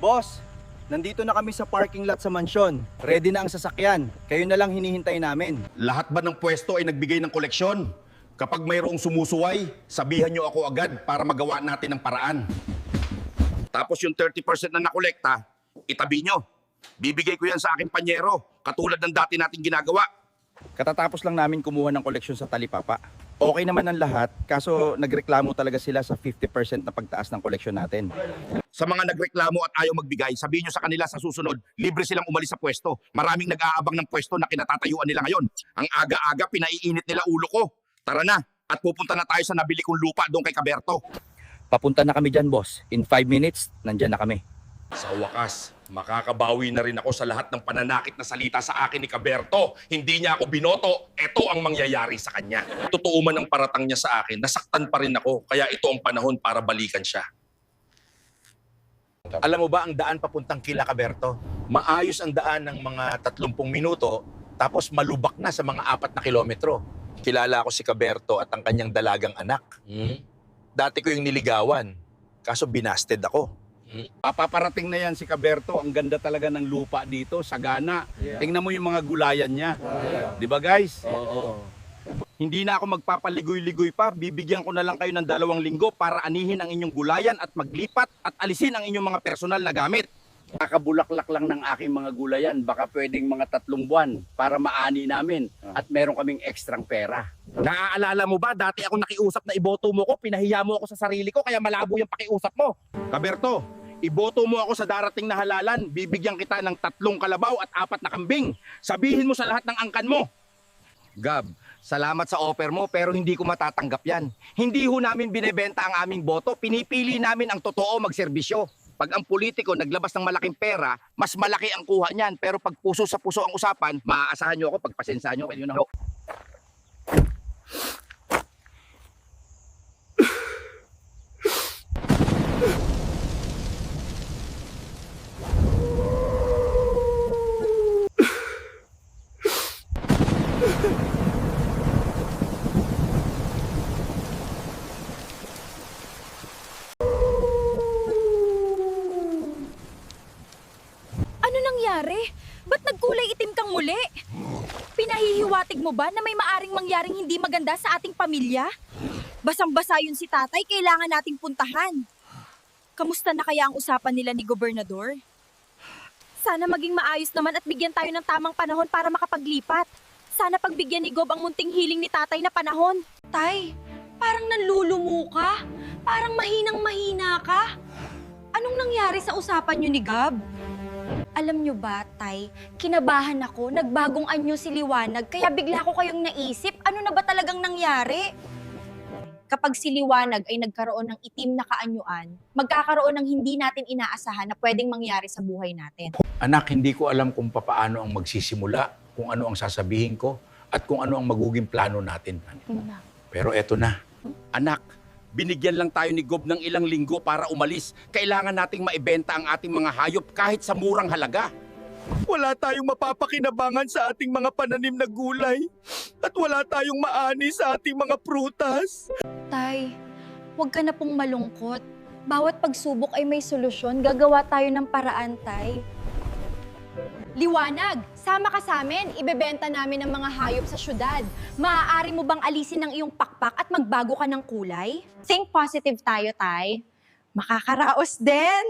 Boss, nandito na kami sa parking lot sa mansyon. Ready na ang sasakyan. Kayo na lang hinihintay namin. Lahat ba ng pwesto ay nagbigay ng koleksyon? Kapag mayroong sumusuway, sabihan nyo ako agad para magawa natin ng paraan. Tapos yung 30% na nakolekta, itabi nyo. Bibigay ko yan sa aking panyero, katulad ng dati nating ginagawa. Katatapos lang namin kumuha ng koleksyon sa Talipapa. Okay naman ang lahat, kaso nagreklamo talaga sila sa 50% na pagtaas ng koleksyon natin. Sa mga nagreklamo at ayaw magbigay, sabihin nyo sa kanila sa susunod, libre silang umalis sa pwesto. Maraming nag-aabang ng pwesto na kinatatayuan nila ngayon. Ang aga-aga, pinaiinit nila ulo ko. Tara na, at pupunta na tayo sa nabili kong lupa doon kay Kaberto. Papunta na kami dyan, boss. In 5 minutes, nandyan na kami. Sa wakas, makakabawi na rin ako sa lahat ng pananakit na salita sa akin ni Kaberto. Hindi niya ako binoto, ito ang mangyayari sa kanya. Totoo man ang paratang niya sa akin, nasaktan pa rin ako, kaya ito ang panahon para balikan siya. Alam mo ba ang daan papuntang kila Kaberto? Maayos ang daan ng mga 30 minuto, tapos malubak na sa mga 4 na kilometro. Kilala ko si Kaberto at ang kanyang dalagang anak. Dati ko yung niligawan, kaso binasted ako. Paparating na yan si Kaberto. Ang ganda talaga ng lupa dito, sagana. Tingnan mo yung mga gulayan niya. Di ba guys? Hindi na ako magpapaligoy-ligoy pa. Bibigyan ko na lang kayo ng 2 linggo para anihin ang inyong gulayan at maglipat at alisin ang inyong mga personal na gamit. Kakabulaklak lang ng aking mga gulayan. Baka pwedeng mga 3 buwan para maani namin at meron kaming ekstrang pera. Naaalala mo ba, dati ako nakiusap na iboto mo ko, pinahiya mo ako sa sarili ko, kaya malabo yung pakiusap mo. Kaberto, iboto mo ako sa darating na halalan. Bibigyan kita ng 3 kalabaw at 4 na kambing. Sabihin mo sa lahat ng angkan mo. Gab, salamat sa offer mo pero hindi ko matatanggap yan. Hindi ho namin binebenta ang aming boto. Pinipili namin ang totoo magserbisyo. Pag ang politiko naglabas ng malaking pera, mas malaki ang kuha niyan. Pero pag puso sa puso ang usapan, maaasahan nyo ako, pagpasensyahan nyo, kayo na ho. Ano nangyari? Ba't nagkulay itim kang muli? Pinahihiwatig mo ba na may maaring mangyaring hindi maganda sa ating pamilya? Basang-basa yun si tatay, kailangan nating puntahan. Kamusta na kaya ang usapan nila ni Gobernador? Sana maging maayos naman at bigyan tayo ng tamang panahon para makapaglipat. Sana pagbigyan ni Gob ang munting hiling ni tatay na panahon. Tay, parang nanlulumo ka. Parang mahinang-mahina ka. Anong nangyari sa usapan niyo ni Gab? Alam niyo ba, Tay, kinabahan ako, nagbagong anyo si Liwanag, kaya bigla ko kayong naisip, ano na ba talagang nangyari? Kapag si Liwanag ay nagkaroon ng itim na kaanyuan, magkakaroon ng hindi natin inaasahan na pwedeng mangyari sa buhay natin. Anak, hindi ko alam kung paano ang magsisimula, kung ano ang sasabihin ko, at kung ano ang maguging plano natin. Pero eto na. Anak, binigyan lang tayo ni Gob ng ilang linggo para umalis. Kailangan nating maibenta ang ating mga hayop kahit sa murang halaga. Wala tayong mapapakinabangan sa ating mga pananim na gulay. At wala tayong maani sa ating mga prutas. Tay, huwag ka na pong malungkot. Bawat pagsubok ay may solusyon. Gagawa tayo ng paraan, Tay. Liwanag, sama ka sa amin. Ibebenta namin ang mga hayop sa syudad. Maaari mo bang alisin ang iyong pakpak at magbago ka ng kulay? Think positive tayo, Tay. Makakaraos din.